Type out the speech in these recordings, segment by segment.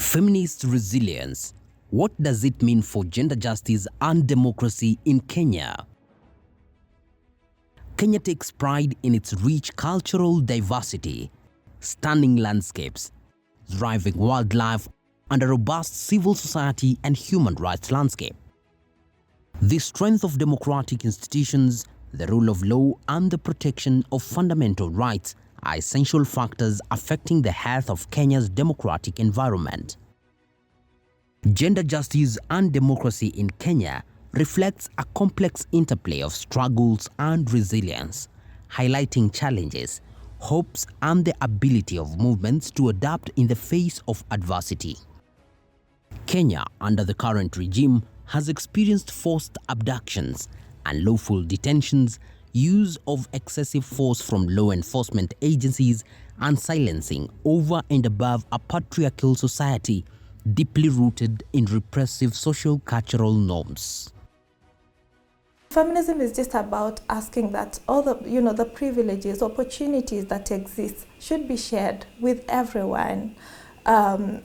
Feminist resilience. What does it mean for gender justice and democracy in Kenya? Kenya takes pride in its rich cultural diversity, stunning landscapes, thriving wildlife, and a robust civil society and human rights landscape. The strength of democratic institutions, the rule of law, and the protection of fundamental rights are essential factors affecting the health of Kenya's democratic environment. Gender justice and democracy in Kenya reflects a complex interplay of struggles and resilience, highlighting challenges, hopes, and the ability of movements to adapt in the face of adversity. Kenya, under the current regime, has experienced forced abductions, unlawful detentions, use of excessive force from law enforcement agencies, and silencing over and above a patriarchal society deeply rooted in repressive social-cultural norms. Feminism is just about asking that all the privileges, opportunities that exist should be shared with everyone,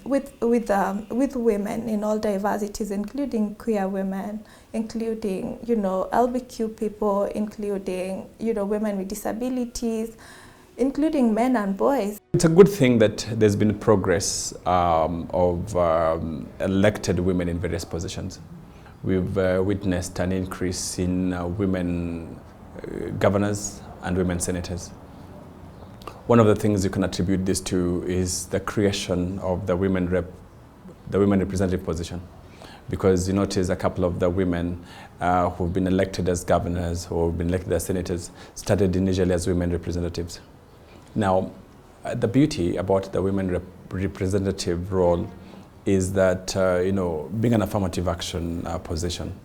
with women in all diversities, including queer women, including LGBTQ people, including women with disabilities, including men and boys. It's a good thing that there's been progress of elected women in various positions. We've witnessed an increase in women governors and women senators. One of the things you can attribute this to is the creation of the women representative position, because you notice a couple of the women who've been elected as governors or been elected as senators started initially as women representatives. Now, the beauty about the women representative role is that, being an affirmative action position,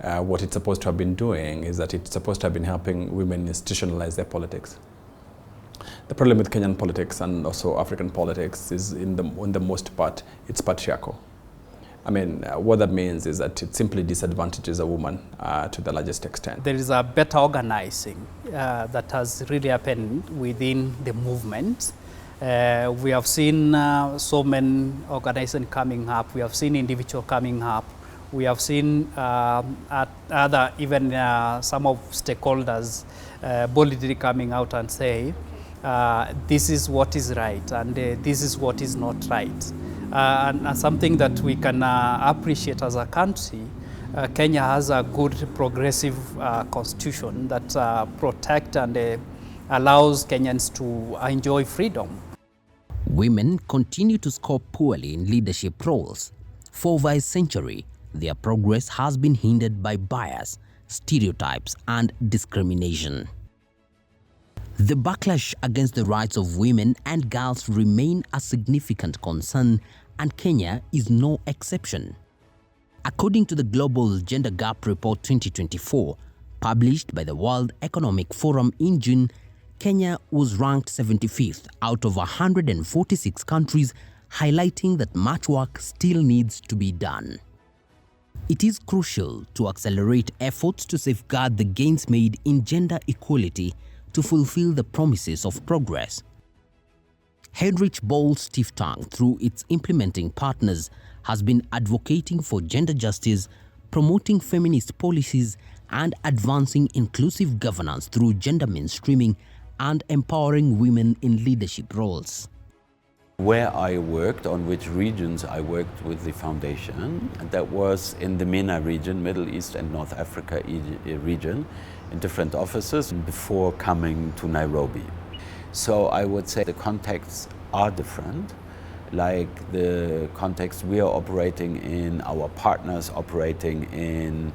what it's supposed to have been doing is that it's supposed to have been helping women institutionalize their politics. The problem with Kenyan politics and also African politics is, in the most part, it's patriarchal. I mean, what that means is that it simply disadvantages a woman to the largest extent. There is a better organizing that has really happened within the movement. We have seen so many organizations coming up. We have seen individuals coming up. We have seen other, even some of stakeholders boldly coming out and say, this is what is right and this is what is not right. And something that we can appreciate as a country, Kenya has a good progressive constitution that protects and allows Kenyans to enjoy freedom. Women continue to score poorly in leadership roles. For over a century, their progress has been hindered by bias, stereotypes, and discrimination. The backlash against the rights of women and girls remain a significant concern, and Kenya is no exception. According to the Global Gender Gap Report 2024, published by the World Economic Forum in June, Kenya was ranked 75th out of 146 countries, highlighting that much work still needs to be done. It is crucial to accelerate efforts to safeguard the gains made in gender equality to fulfill the promises of progress. Heinrich Boell's think tank, through its implementing partners, has been advocating for gender justice, promoting feminist policies, and advancing inclusive governance through gender mainstreaming and empowering women in leadership roles. Where I worked, on which regions I worked with the foundation, and that was in the MENA region, Middle East and North Africa region, in different offices before coming to Nairobi. So I would say the contexts are different, like the context we are operating in, our partners operating in,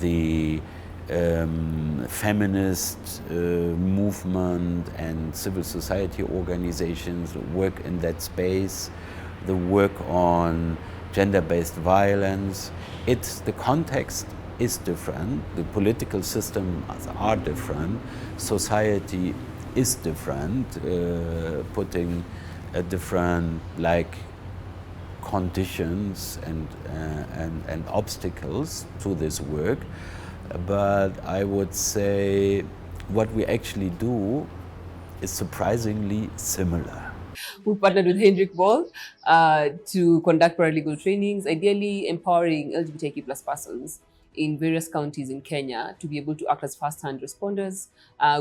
the feminist movement and civil society organizations work in that space, the work on gender-based violence. The context is different, the political systems are different, society is different, putting a different conditions and obstacles to this work. But I would say what we actually do is surprisingly similar. We partnered with Heinrich Boell to conduct paralegal trainings, ideally empowering LGBTQ plus persons in various counties in Kenya to be able to act as first-hand responders.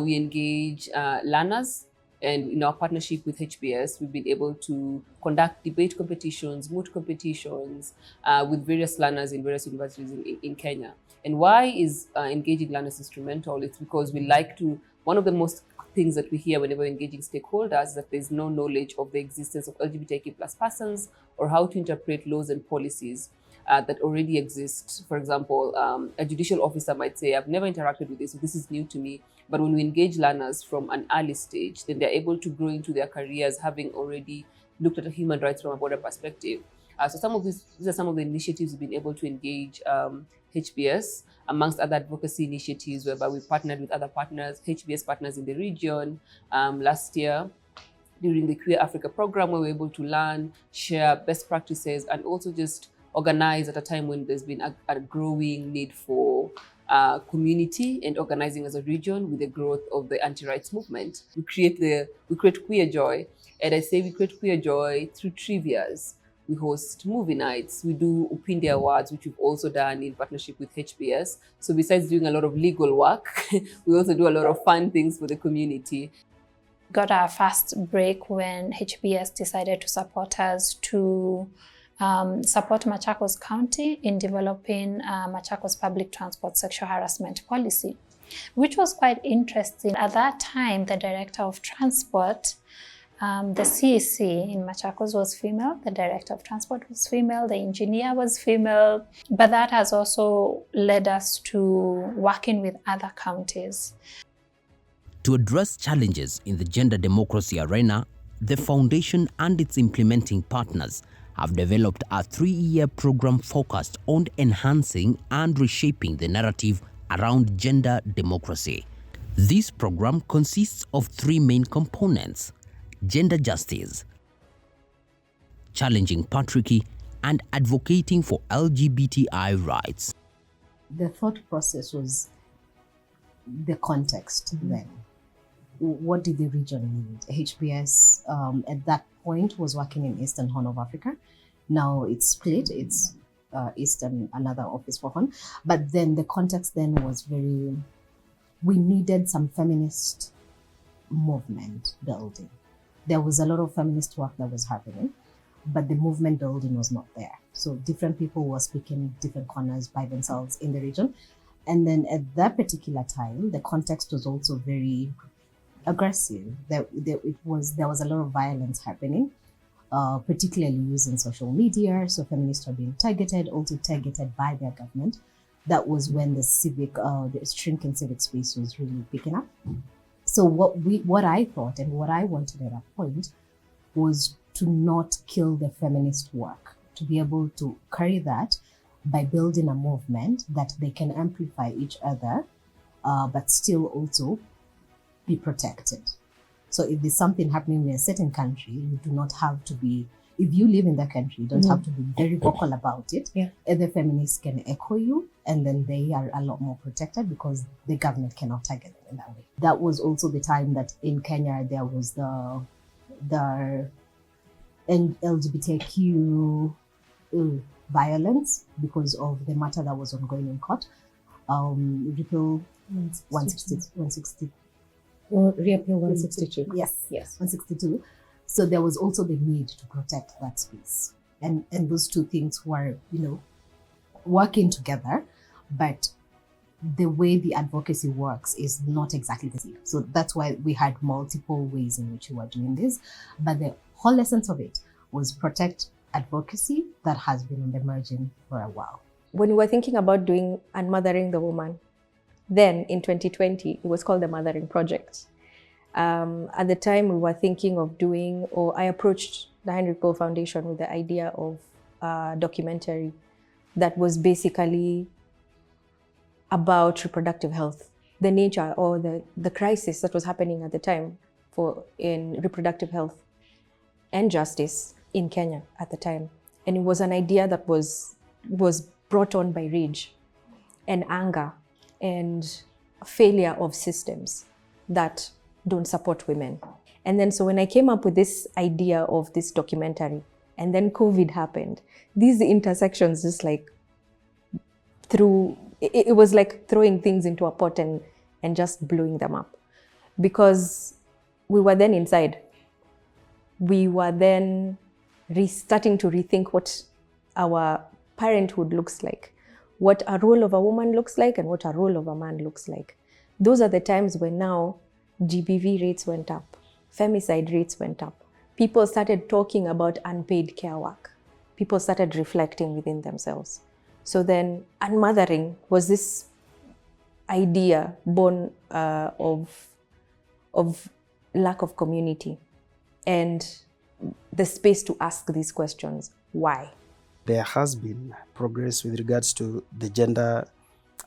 We engage learners, and in our partnership with HBS, we've been able to conduct debate competitions, moot competitions with various learners in various universities in Kenya. And why is engaging learners instrumental? It's because we like to, one of the most things that we hear whenever engaging stakeholders is that there's no knowledge of the existence of LGBTQ plus persons or how to interpret laws and policies that already exist. For example, a judicial officer might say, I've never interacted with this, so this is new to me. But when we engage learners from an early stage, then they're able to grow into their careers having already looked at human rights from a broader perspective. So these are some of the initiatives we've been able to engage HBS, amongst other advocacy initiatives whereby we partnered with other partners, HBS partners in the region. Last year, during the Queer Africa program, we were able to learn, share best practices, and also just organize at a time when there's been a growing need for community and organizing as a region with the growth of the anti-rights movement. We create queer joy, and I say we create queer joy through trivias. We host movie nights. We do Upinde Awards, which we've also done in partnership with HBS. So besides doing a lot of legal work, we also do a lot of fun things for the community. Got our first break when HBS decided to support us to support Machakos County in developing Machakos public transport sexual harassment policy, which was quite interesting. At that time, the director of transport, the CEC in Machakos was female, the director of transport was female, the engineer was female, but that has also led us to working with other counties. To address challenges in the gender democracy arena, the foundation and its implementing partners have developed a 3-year program focused on enhancing and reshaping the narrative around gender democracy. This program consists of 3 main components: gender justice, challenging patriarchy, and advocating for LGBTI rights. The thought process was the context then. What did the region need? HBS at that point was working in Eastern Horn of Africa. Now it's split, it's East and another office for Horn. But then the context then was we needed some feminist movement building. There was a lot of feminist work that was happening, but the movement building was not there. So different people were speaking different corners by themselves in the region. And then at that particular time, the context was also very aggressive. There was a lot of violence happening, particularly using social media. So feminists are being targeted, also targeted by their government. That was when the shrinking civic space was really picking up. So what I thought and what I wanted at that point was to not kill the feminist work, to be able to carry that by building a movement that they can amplify each other, but still also be protected. So if there's something happening in a certain country, you do not have to be, if you live in that country, you don't have to be very vocal about it. Yeah. Other feminists can echo you, and then they are a lot more protected because the government cannot target them in that way. That was also the time that in Kenya there was the LGBTQ violence because of the matter that was ongoing in court. Repeal 160. Reappeal 162. Yes, 162. So there was also the need to protect that space. And those two things were, working together, but the way the advocacy works is not exactly the same. So that's why we had multiple ways in which we were doing this. But the whole essence of it was protect advocacy that has been on the margin for a while. When we were thinking about doing and mothering the woman, then in 2020, it was called the Mothering Project. At the time, we were thinking of I approached the Heinrich Boell Foundation with the idea of a documentary that was basically about reproductive health, the nature or the crisis that was happening at the time in reproductive health and justice in Kenya at the time. And it was an idea that was brought on by rage and anger and failure of systems that don't support women. And then so when I came up with this idea of this documentary, and then COVID happened, these intersections just like it was like throwing things into a pot and just blowing them up. Because we were then inside. We were then starting to rethink what our parenthood looks like, what a role of a woman looks like, and what a role of a man looks like. Those are the times when now GBV rates went up, femicide rates went up. People started talking about unpaid care work. People started reflecting within themselves. So then unmothering was this idea born of lack of community and the space to ask these questions. Why? There has been progress with regards to the gender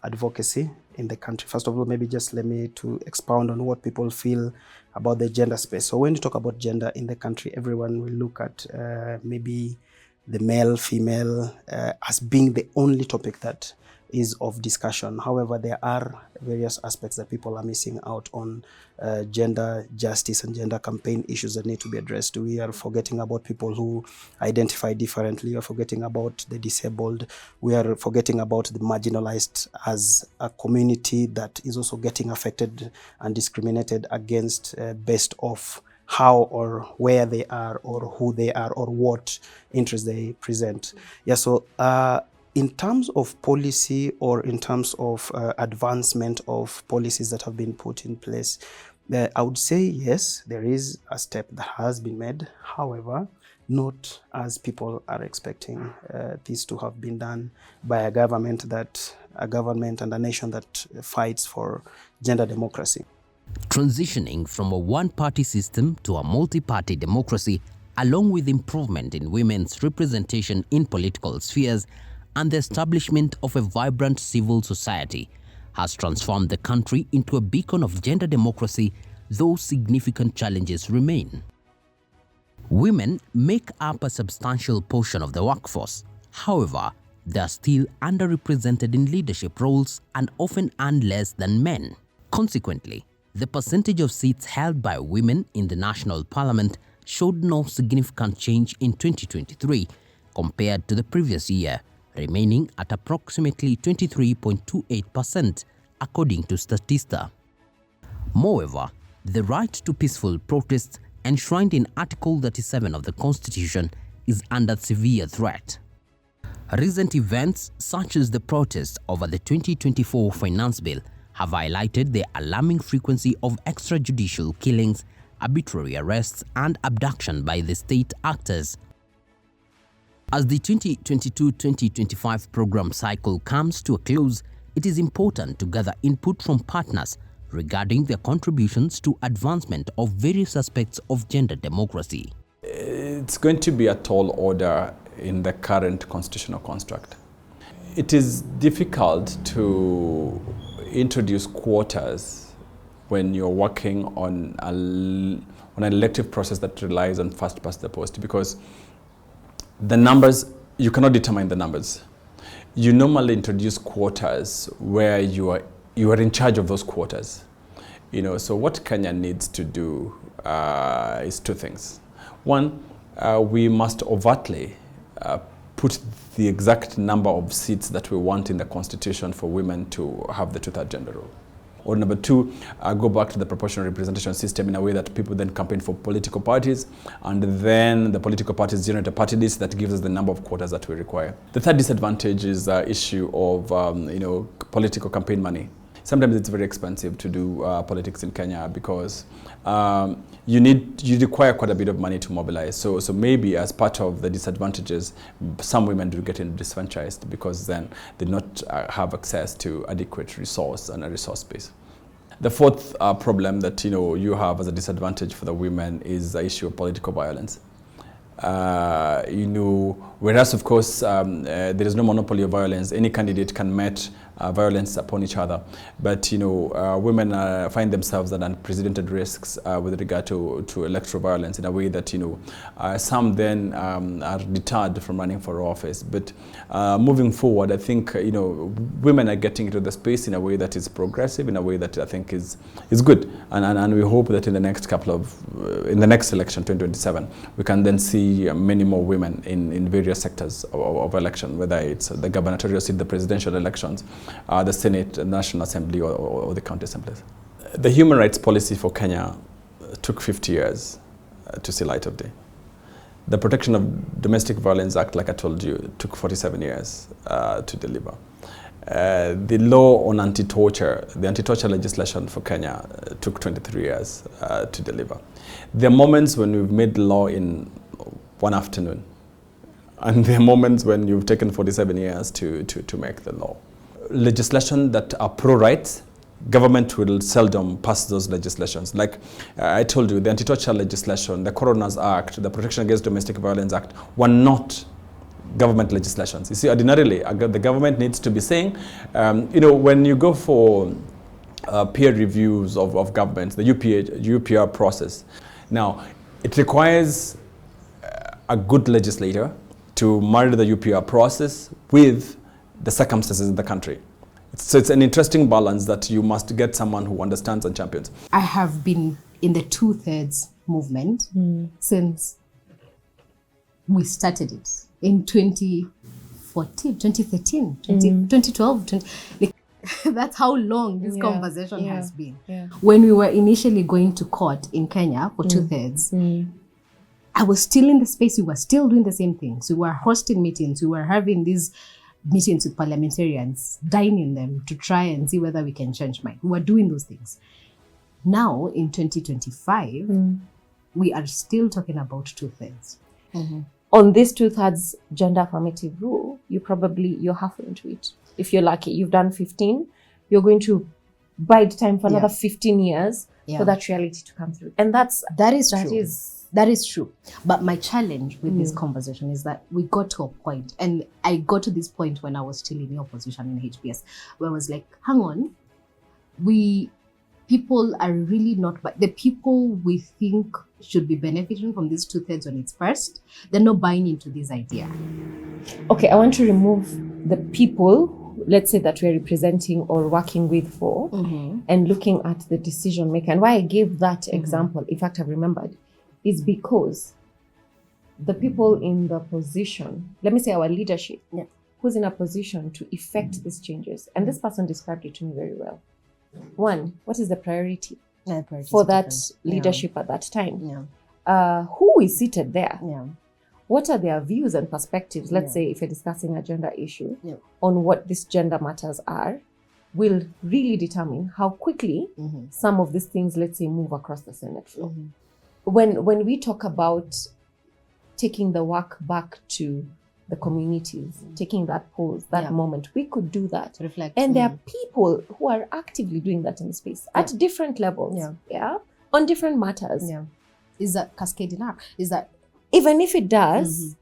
advocacy in the country. First of all, maybe just let me to expound on what people feel about the gender space. So when you talk about gender in the country, everyone will look at maybe the male, female as being the only topic that is of discussion. However, there are various aspects that people are missing out on gender justice and gender campaign issues that need to be addressed. We are forgetting about people who identify differently. We are forgetting about the disabled. We are forgetting about the marginalized as a community that is also getting affected and discriminated against based off how or where they are or who they are or what interests they present. Yeah, so in terms of policy or in terms of advancement of policies that have been put in place, I would say yes, there is a step that has been made. However, not as people are expecting this to have been done by a government and a nation that fights for gender democracy. Transitioning from a one-party system to a multi-party democracy, along with improvement in women's representation in political spheres and the establishment of a vibrant civil society, has transformed the country into a beacon of gender democracy, though significant challenges remain. Women make up a substantial portion of the workforce. However, they are still underrepresented in leadership roles and often earn less than men. Consequently, the percentage of seats held by women in the National Parliament showed no significant change in 2023 compared to the previous year, remaining at approximately 23.28% according to Statista. Moreover, the right to peaceful protest enshrined in Article 37 of the Constitution is under severe threat. Recent events such as the protest over the 2024 Finance Bill have highlighted the alarming frequency of extrajudicial killings, arbitrary arrests, and abduction by the state actors. As the 2022-2025 program cycle comes to a close, it is important to gather input from partners regarding their contributions to advancement of various aspects of gender democracy. It's going to be a tall order in the current constitutional construct. It is difficult to introduce quotas when you're working on an elective process that relies on first past the post, because the numbers, you cannot determine the numbers. You normally introduce quotas where you are in charge of those quotas. So what Kenya needs to do is two things. One, we must overtly put the exact number of seats that we want in the constitution for women to have the two-third gender role. Or number two, go back to the proportional representation system in a way that people then campaign for political parties, and then the political parties generate a party list that gives us the number of quotas that we require. The third disadvantage is the issue of political campaign money. Sometimes it's very expensive to do politics in Kenya because you require quite a bit of money to mobilize. So maybe as part of the disadvantages, some women do get disenfranchised because then they do not have access to adequate resource and a resource base. The fourth problem that you have as a disadvantage for the women is the issue of political violence. Whereas of course there is no monopoly of violence, any candidate can meet violence upon each other. But women find themselves at unprecedented risks with regard to electoral violence in a way that some then are deterred from running for office. But moving forward, I think women are getting into the space in a way that is progressive, in a way that I think is good, and we hope that in the next in the next election, 2027, we can then see many more women in various sectors of election, whether it's the gubernatorial seat, the presidential elections, the Senate, the National Assembly, or the county assemblies. The human rights policy for Kenya took 50 years to see light of day. The Protection of Domestic Violence Act, like I told you, took 47 years to deliver. The law on anti-torture, the anti-torture legislation for Kenya took 23 years to deliver. There are moments when we've made the law in one afternoon, and there are moments when you've taken 47 years to make the law. Legislation that are pro-rights, government will seldom pass those legislations. Like I told you, the anti-torture legislation, the Coroner's Act, the Protection Against Domestic Violence Act were not government legislations. You see, ordinarily, the government needs to be saying, when you go for peer reviews of governments, the UPR process, now it requires a good legislator to marry the UPR process with the circumstances in the country. So it's an interesting balance that you must get someone who understands and champions. I have been in the 2/3 movement since we started it in 2014, 2013, 2012. That's how long this conversation has been. Yeah. When we were initially going to court in Kenya for 2/3, I was still in the space. We were still doing the same things. We were hosting meetings. We were having these meetings with parliamentarians, dining them to try and see whether we can change mind. We were doing those things. Now, in 2025, we are still talking about 2/3. On this 2/3 gender affirmative rule, you're halfway into it. If you're lucky, you've done 15, you're going to bide time for another 15 years for that reality to come through. And that is true. But my challenge with this conversation is that we got to a point, and I got to this point when I was still in your position in HBS, where I was like, hang on, people are really not, but the people we think should be benefiting from these 2/3 when it's first, they're not buying into this idea. Okay, I want to remove the people, let's say, that we're representing or working with for, and looking at the decision maker. And why I gave that example, in fact, I've remembered, is because the people in the position, let me say our leadership, who's in a position to effect these changes. And this person described it to me very well. One, what is the priority for that leadership at that time? Who is seated there? What are their views and perspectives? Let's say if you're discussing a gender issue on what these gender matters are, will really determine how quickly some of these things, let's say, move across the Senate floor. When we talk about taking the work back to the communities, taking that pause, that moment, we could do that. Reflect. And there are people who are actively doing that in the space at different levels, on different matters. Is that cascading up? Is that, even if it does,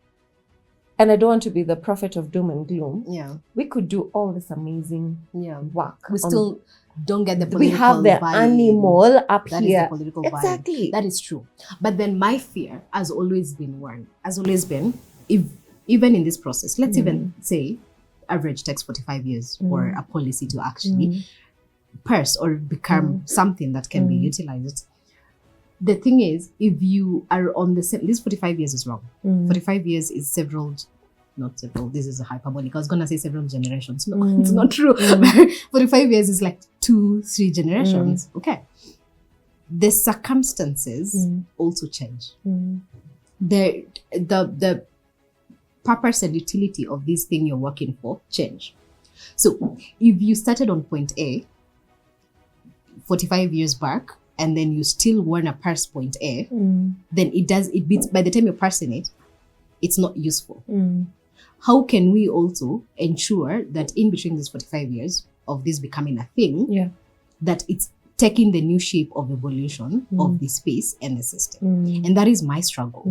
and I don't want to be the prophet of doom and gloom, we could do all this amazing work. We still don't get the political we have the vibe. animal up that here. Is the political exactly. Vibe. That is true. But then my fear has always been, if even in this process, let's even say average takes 45 years for a policy to actually purse or become something that can be utilized. The thing is, if you are on the same, this 45 years is wrong. 45 years is not several, this is a hyperbolic. I was going to say several generations. No, it's not true. 45 years is like 2-3 generations. Okay. The circumstances also change. The purpose and utility of this thing you're working for change. So if you started on point A 45 years back, and then you still want to parse point A, then it beats, by the time you're parsing it, it's not useful. How can we also ensure that in between these 45 years of this becoming a thing, that it's taking the new shape of evolution of the space and the system? And that is my struggle.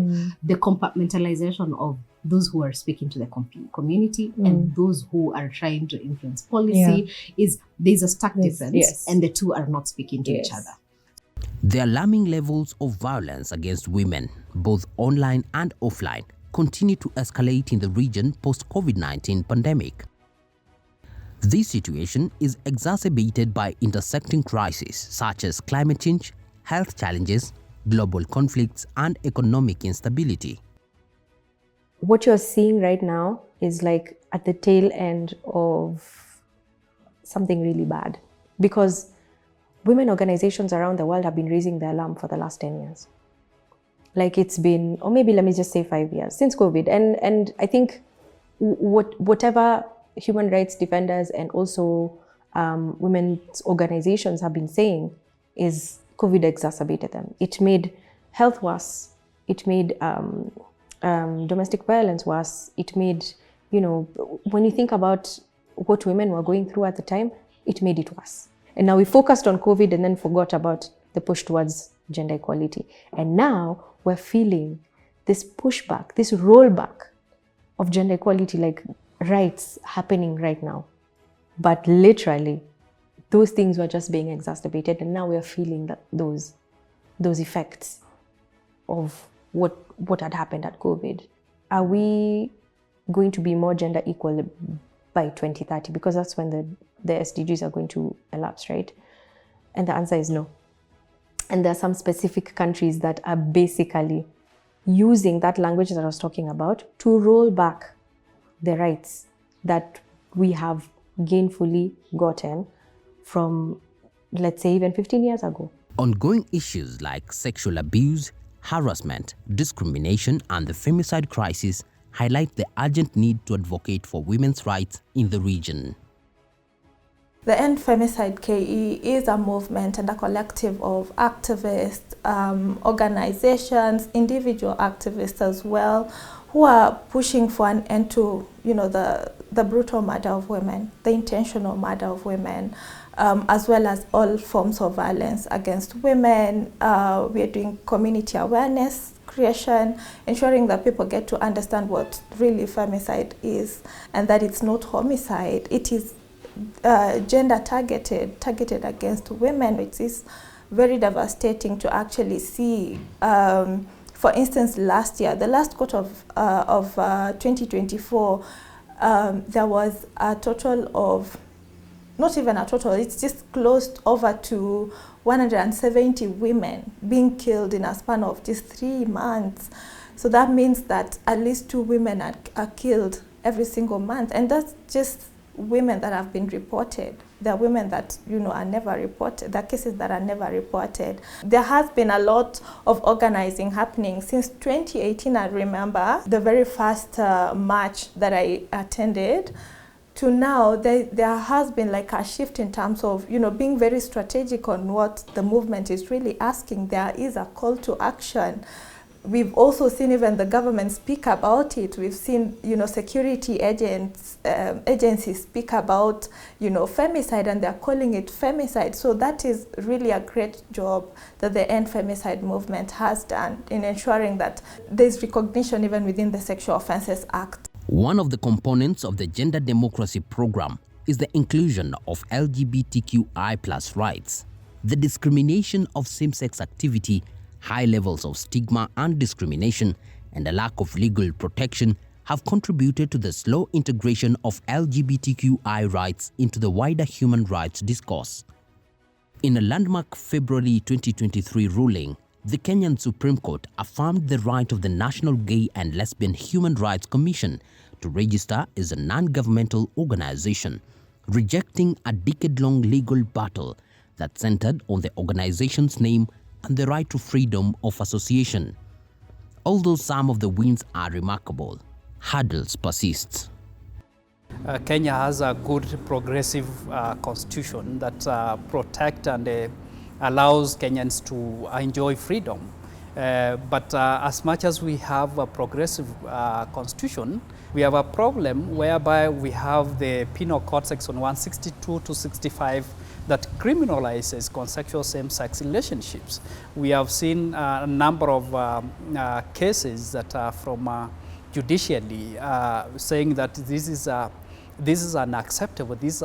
The compartmentalization of those who are speaking to the community and those who are trying to influence policy. There's a stark difference, and the two are not speaking to each other. The alarming levels of violence against women, both online and offline, continue to escalate in the region post-COVID-19 pandemic. This situation is exacerbated by intersecting crises such as climate change, health challenges, global conflicts, and economic instability. What you're seeing right now is like at the tail end of something really bad, because women organizations around the world have been raising the alarm for the last 10 years. Like it's been, or maybe let me just say 5 years, since COVID. And I think whatever human rights defenders and also women's organizations have been saying is COVID exacerbated them. It made health worse. It made domestic violence worse. It made, when you think about what women were going through at the time, it made it worse. And now we focused on COVID and then forgot about the push towards gender equality. And now we're feeling this pushback, this rollback of gender equality, like rights happening right now. But literally, those things were just being exacerbated, and now we are feeling those effects of what had happened at COVID. Are we going to be more gender equal by 2030? Because that's when the SDGs are going to elapse, right? And the answer is no. And there are some specific countries that are basically using that language that I was talking about to roll back the rights that we have gainfully gotten from, let's say, even 15 years ago. Ongoing issues like sexual abuse, harassment, discrimination, and the femicide crisis highlight the urgent need to advocate for women's rights in the region. The End Femicide KE is a movement and a collective of activists, organizations, individual activists as well, who are pushing for an end to, the brutal murder of women, the intentional murder of women, as well as all forms of violence against women. We are doing community awareness creation, ensuring that people get to understand what really femicide is, and that it's not homicide. It is gender targeted against women. It is very devastating to actually see. For instance, last year, the last quarter of 2024, there was a total of, not even a total, it's just closed over to 170 women being killed in a span of just 3 months. So that means that at least 2 women are killed every single month. And that's just women that have been reported. There are women that, are never reported. There are cases that are never reported. There has been a lot of organizing happening since 2018. I remember the very first march that I attended to now. There has been like a shift in terms of, being very strategic on what the movement is really asking. There is a call to action. We've also seen even the government speak about it. We've seen, security agencies speak about, femicide, and they're calling it femicide. So that is really a great job that the End Femicide movement has done in ensuring that there's recognition even within the Sexual Offences Act. One of the components of the Gender Democracy Program is the inclusion of LGBTQI+ rights. The discrimination of same-sex activity, high levels of stigma and discrimination, and a lack of legal protection have contributed to the slow integration of LGBTQI rights into the wider human rights discourse. In a landmark February 2023 ruling, the Kenyan Supreme Court affirmed the right of the National Gay and Lesbian Human Rights Commission to register as a non-governmental organization, rejecting a decade-long legal battle that centered on the organization's name and the right to freedom of association. Although some of the wins are remarkable, hurdles persist. Kenya has a good progressive constitution that protects and allows Kenyans to enjoy freedom. But as much as we have a progressive constitution, we have a problem whereby we have the Penal Code Section 162 to 65 that criminalizes consensual same-sex relationships. We have seen a number of cases that are from judicially, saying that this is unacceptable. It's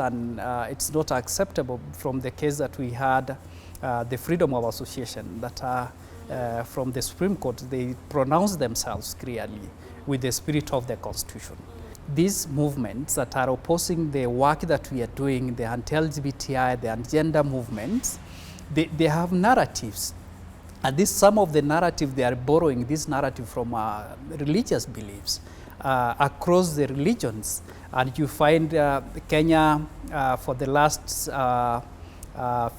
not acceptable. From the case that we had, the freedom of association, that from the Supreme Court, they pronounced themselves clearly with the spirit of the Constitution. These movements that are opposing the work that we are doing, the anti-LGBTI, the anti-gender movements, they have narratives. And some of the narrative, they are borrowing this narrative from religious beliefs across the religions. And you find Kenya, for the last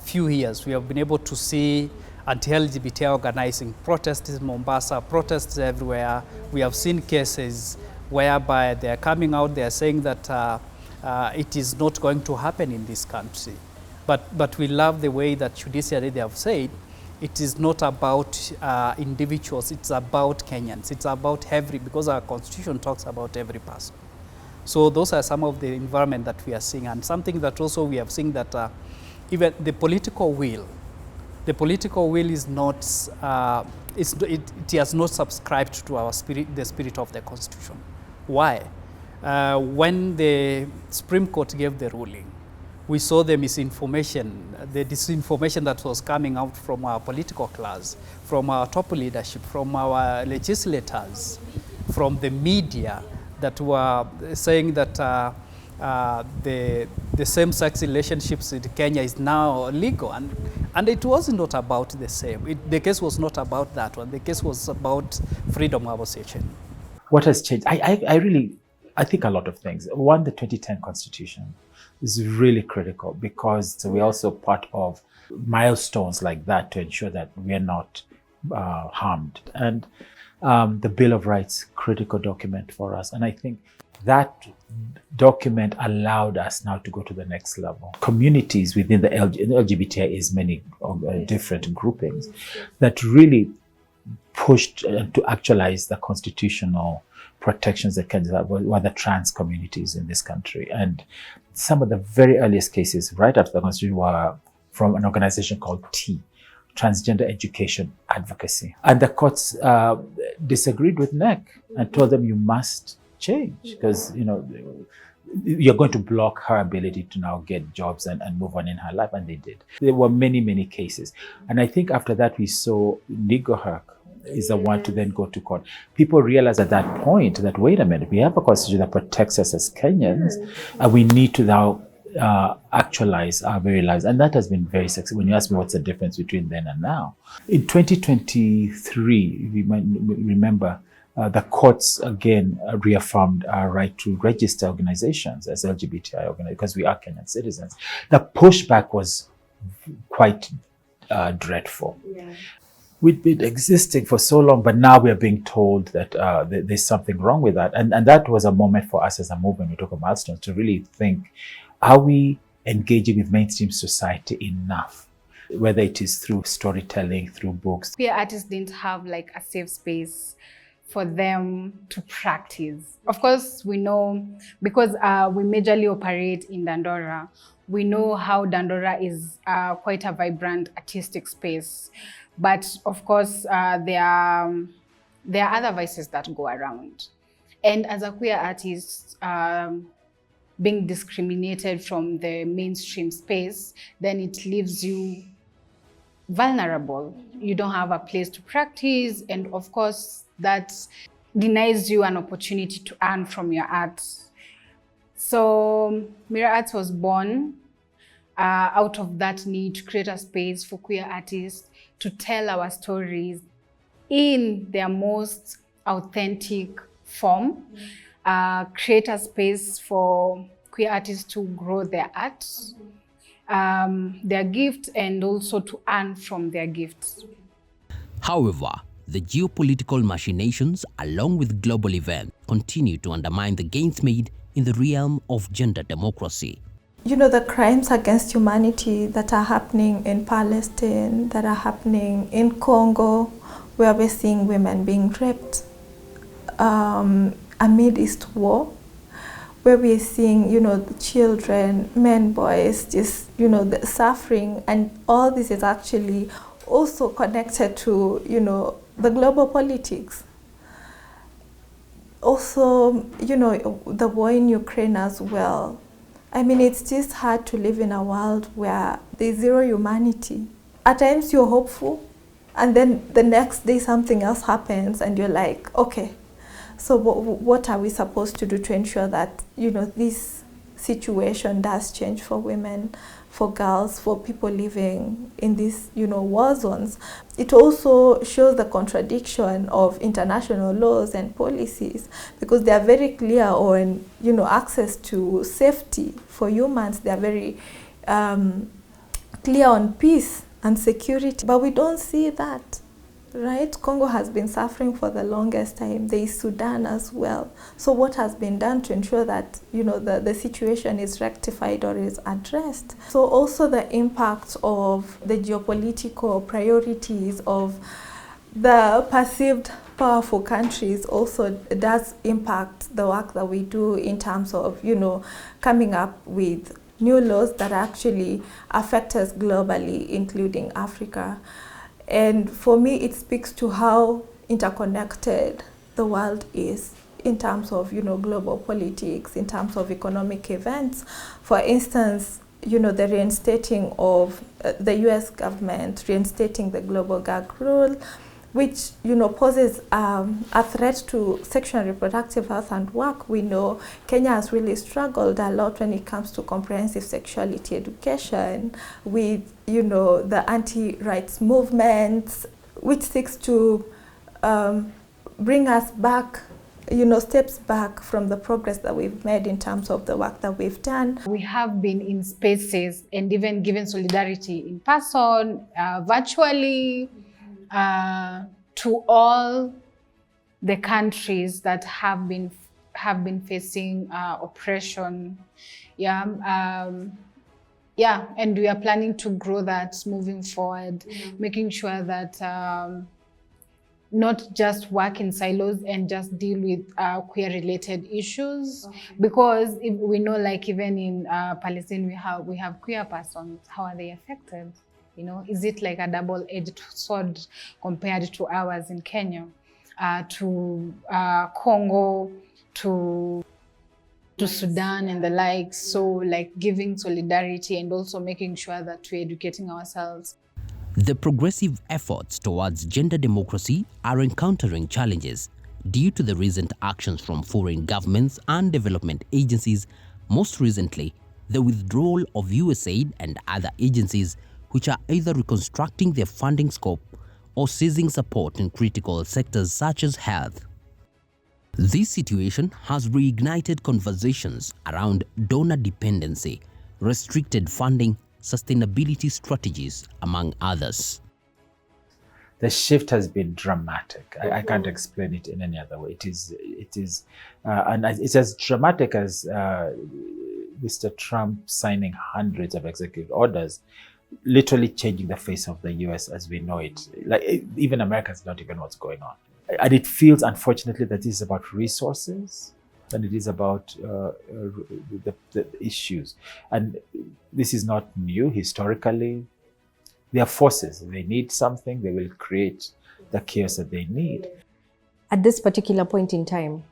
few years, we have been able to see anti-LGBTI organizing protests in Mombasa, protests everywhere. We have seen cases whereby they are coming out, they are saying that it is not going to happen in this country. But we love the way that judiciary, they have said, it is not about individuals, it's about Kenyans, it's about because our constitution talks about every person. So those are some of the environment that we are seeing, and something that also we have seen that even the political will is not, it has not subscribed to our spirit, the spirit of the Constitution. Why? When the Supreme Court gave the ruling, we saw the misinformation, the disinformation that was coming out from our political class, from our top leadership, from our legislators, from the media, that were saying that the same-sex relationships in Kenya is now legal, and it was not about the same. The case was not about that one. The case was about freedom of association. What has changed? I think a lot of things. One, the 2010 Constitution is really critical because we're also part of milestones like that to ensure that we are not harmed. And the Bill of Rights, critical document for us. And I think that document allowed us now to go to the next level. Communities within the LGBTI is many different groupings that really pushed to actualize the constitutional protections that were the trans communities in this country. And some of the very earliest cases right after the Constitution were from an organization called Transgender Education Advocacy. And the courts disagreed with NEC and told them you must change because, you're going to block her ability to now get jobs and move on in her life, and they did. There were many, many cases. And I think after that we saw Nigohak is the one to then go to court. People realized at that point that, wait a minute, we have a constitution that protects us as Kenyans, and we need to now actualize our very lives. And that has been very successful. When you ask me what's the difference between then and now. In 2023, we might remember the courts again reaffirmed our right to register organizations as LGBTI organizations because we are Kenyan citizens. The pushback was quite dreadful. Yeah. We'd been existing for so long, but now we are being told that there's something wrong with that. And that was a moment for us as a movement, we took a milestone to really think, are we engaging with mainstream society enough? Whether it is through storytelling, through books. Queer artists didn't have like a safe space for them to practice. Of course, we know, because we majorly operate in Dandora, we know how Dandora is quite a vibrant artistic space. But of course, there are other voices that go around. And as a queer artist, being discriminated from the mainstream space, then it leaves you vulnerable. You don't have a place to practice. And of course, that denies you an opportunity to earn from your art. So Mirror Arts was born out of that need to create a space for queer artists to tell our stories in their most authentic form, create a space for queer artists to grow their art, their gift, and also to earn from their gifts. However, the geopolitical machinations along with global events continue to undermine the gains made in the realm of gender democracy. The crimes against humanity that are happening in Palestine, that are happening in Congo, where we're seeing women being raped amidst war, where we're seeing, the children, men, boys, just, the suffering, and all this is actually also connected to, the global politics. also, you know, the war in Ukraine as well. I mean, it's just hard to live in a world where there's zero humanity. At times you're hopeful, and then the next day something else happens and you're like, okay, so what are we supposed to do to ensure that, you know, this situation does change for women, for girls, for people living in these, you know, war zones? It also shows the contradiction of international laws and policies, because they are very clear on, you know, access to safety for humans. They are very clear on peace and security, but we don't see that, right? Congo has been suffering for the longest time. There is Sudan as well. So what has been done to ensure that, you know, the situation is rectified or is addressed? So also the impact of the geopolitical priorities of the perceived powerful countries also does impact the work that we do in terms of, you know, coming up with new laws that actually affect us globally, including Africa. And for me, it speaks to how interconnected the world is in terms of, you know, global politics, in terms of economic events. For instance, you know, the reinstating of the US government, reinstating the global gag rule, which, you know, poses a threat to sexual and reproductive health and work. We know Kenya has really struggled a lot when it comes to comprehensive sexuality education with, you know, the anti-rights movements, which seeks to bring us back, you know, steps back from the progress that we've made in terms of the work that we've done. We have been in spaces and even given solidarity in person, virtually, to all the countries that have been facing oppression. And we are planning to grow that moving forward, making sure that not just work in silos and just deal with queer-related issues, because if we know, like even in Palestine, we have queer persons. How are they affected? You know, is it like a double-edged sword compared to ours in Kenya, to Congo, to Sudan and the like? So like giving solidarity and also making sure that we're educating ourselves. The progressive efforts towards gender democracy are encountering challenges due to the recent actions from foreign governments and development agencies, most recently the withdrawal of USAID and other agencies which are either reconstructing their funding scope or ceasing support in critical sectors such as health. This situation has reignited conversations around donor dependency, restricted funding, sustainability strategies, among others. The shift has been dramatic. I can't explain it in any other way. It is, and it's as dramatic as Mr. Trump signing hundreds of executive orders, literally changing the face of the US as we know it. Like even Americans don't even know what's going on. And it feels, unfortunately, that this is about resources than it is about the issues. And this is not new. Historically, they are forces. They need something, they will create the chaos that they need. At this particular point in time,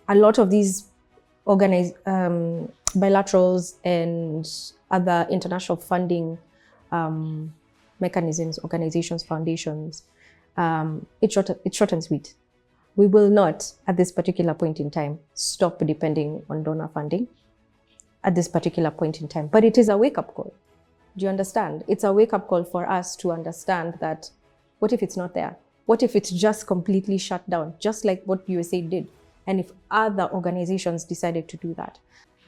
a lot of these bilaterals and other international funding mechanisms, organizations, foundations, it's short and sweet. We will not, at this particular point in time, stop depending on donor funding at this particular point in time. But it is a wake-up call. Do you understand? It's a wake-up call for us to understand that, what if it's not there? What if it's just completely shut down, just like what USA did? And if other organizations decided to do that,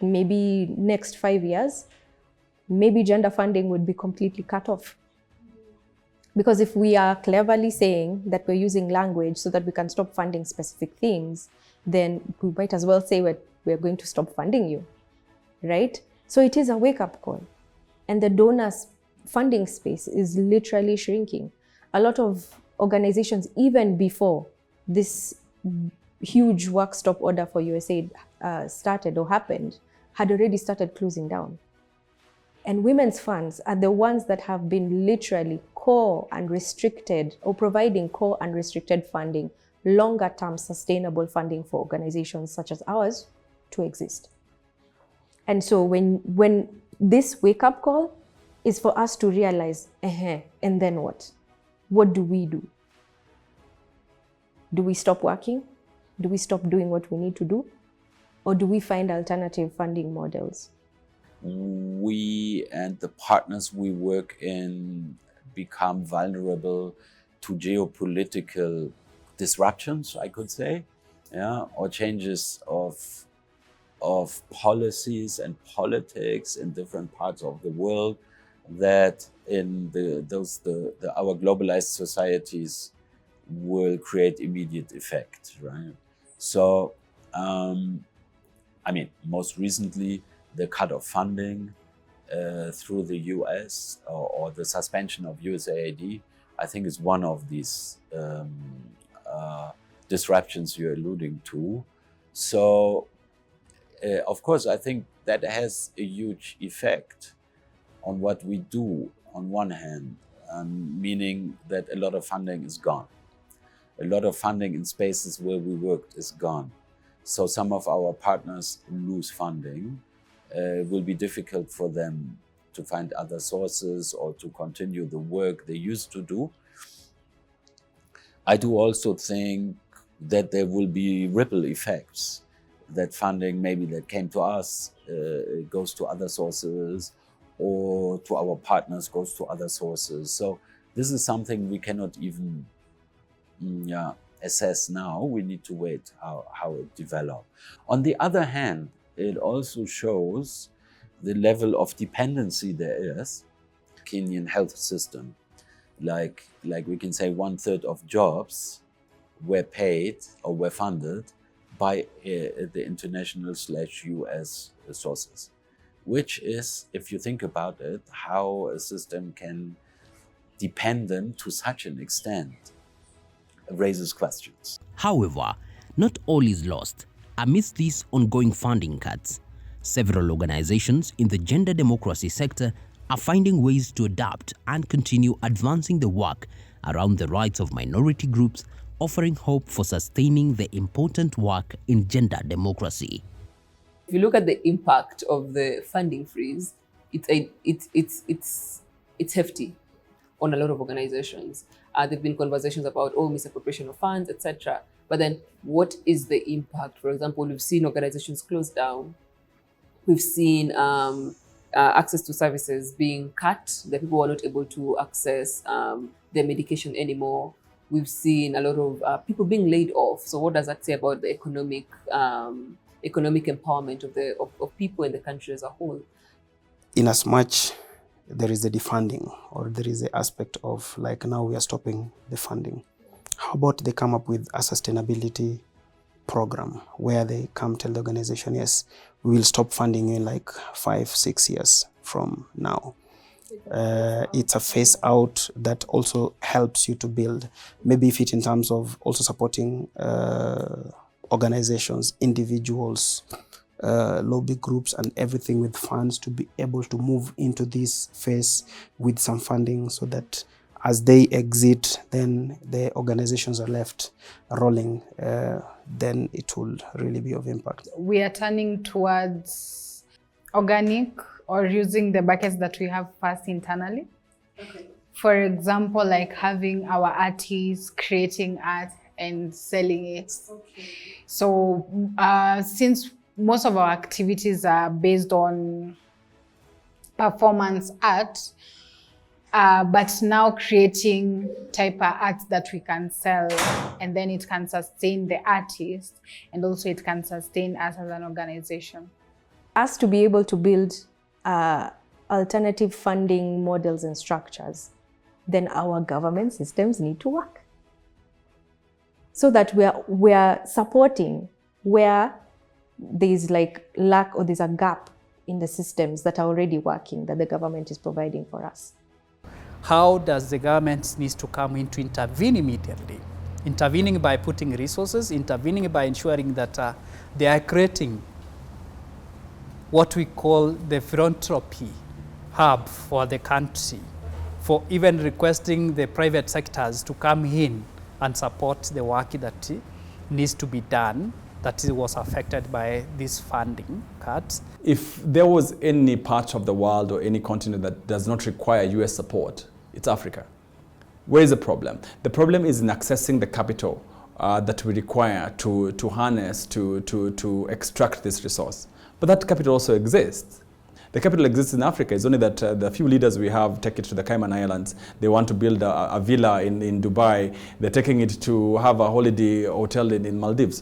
maybe next 5 years, maybe gender funding would be completely cut off. Because if we are cleverly saying that we're using language so that we can stop funding specific things, then we might as well say we're going to stop funding you, right? So it is a wake-up call. And the donors funding space is literally shrinking. A lot of organizations, even before this huge work stop order for USAID started or happened, had already started closing down. And women's funds are the ones that have been literally core and restricted, or providing core and restricted funding longer term sustainable funding for organizations such as ours to exist. And so when this wake-up call is for us to realize, and then what? What do we do? Do we stop working? Do we stop doing what we need to do? Or do we find alternative funding models? We and the partners we work in become vulnerable to geopolitical disruptions, I could say, or changes of policies and politics in different parts of the world that in our globalized societies will create immediate effect, right? So, most recently, the cut of funding through the US or the suspension of USAID, I think is one of these disruptions you're alluding to. So, of course, I think that has a huge effect on what we do on one hand, meaning that a lot of funding is gone. A lot of funding in spaces where we worked is gone. So some of our partners lose funding. It will be difficult for them to find other sources or to continue the work they used to do. I do also think that there will be ripple effects, that funding maybe that came to us goes to other sources, or to our partners goes to other sources. So this is something we cannot even assess now. We need to wait how it develops. On the other hand, it also shows the level of dependency there is. Kenyan health system, like we can say 1/3 of jobs were paid or were funded by the international/US sources, which is, if you think about it, how a system can dependent to such an extent raises questions. However, not all is lost. Amidst these ongoing funding cuts, several organizations in the gender democracy sector are finding ways to adapt and continue advancing the work around the rights of minority groups, offering hope for sustaining the important work in gender democracy. If you look at the impact of the funding freeze, it's hefty on a lot of organizations. There've been conversations about misappropriation of funds, etc. But then, what is the impact? For example, we've seen organizations close down. We've seen access to services being cut. That people are not able to access their medication anymore. We've seen a lot of people being laid off. So, what does that say about the economic empowerment of people in the country as a whole? In as much there is a defunding, or there is the aspect of like now we are stopping the funding, how about they come up with a sustainability program where they come tell the organization, yes, we will stop funding you in like 5-6 years from now. It's a phase out that also helps you to build, maybe if it in terms of also supporting organizations, individuals, lobby groups and everything with funds to be able to move into this phase with some funding, so that as they exit, then the organizations are left rolling, then it will really be of impact. We are turning towards organic or using the buckets that we have first internally. Okay. For example, like having our artists creating art and selling it. Okay. So since most of our activities are based on performance art, but now creating type of art that we can sell, and then it can sustain the artist, and also it can sustain us as an organization. Us to be able to build alternative funding models and structures, then our government systems need to work, so that we are supporting where there's like lack or there's a gap in the systems that are already working, that the government is providing for us. How does the government need to come in to intervene immediately? Intervening by putting resources, intervening by ensuring that they are creating what we call the philanthropy hub for the country, for even requesting the private sectors to come in and support the work that needs to be done that was affected by these funding cuts. If there was any part of the world or any continent that does not require US support, it's Africa. Where is the problem? The problem is in accessing the capital that we require to harness, to extract this resource. But that capital also exists. The capital exists in Africa. It's only that the few leaders we have take it to the Cayman Islands. They want to build a villa in Dubai. They're taking it to have a holiday hotel in Maldives.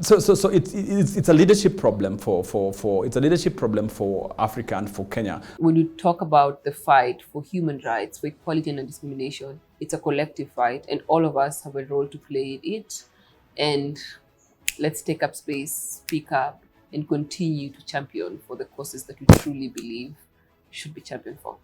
So it's a leadership problem it's a leadership problem for Africa and for Kenya. When you talk about the fight for human rights, for equality and non-discrimination, it's a collective fight, and all of us have a role to play in it. And let's take up space, speak up, and continue to champion for the causes that we truly believe should be championed for.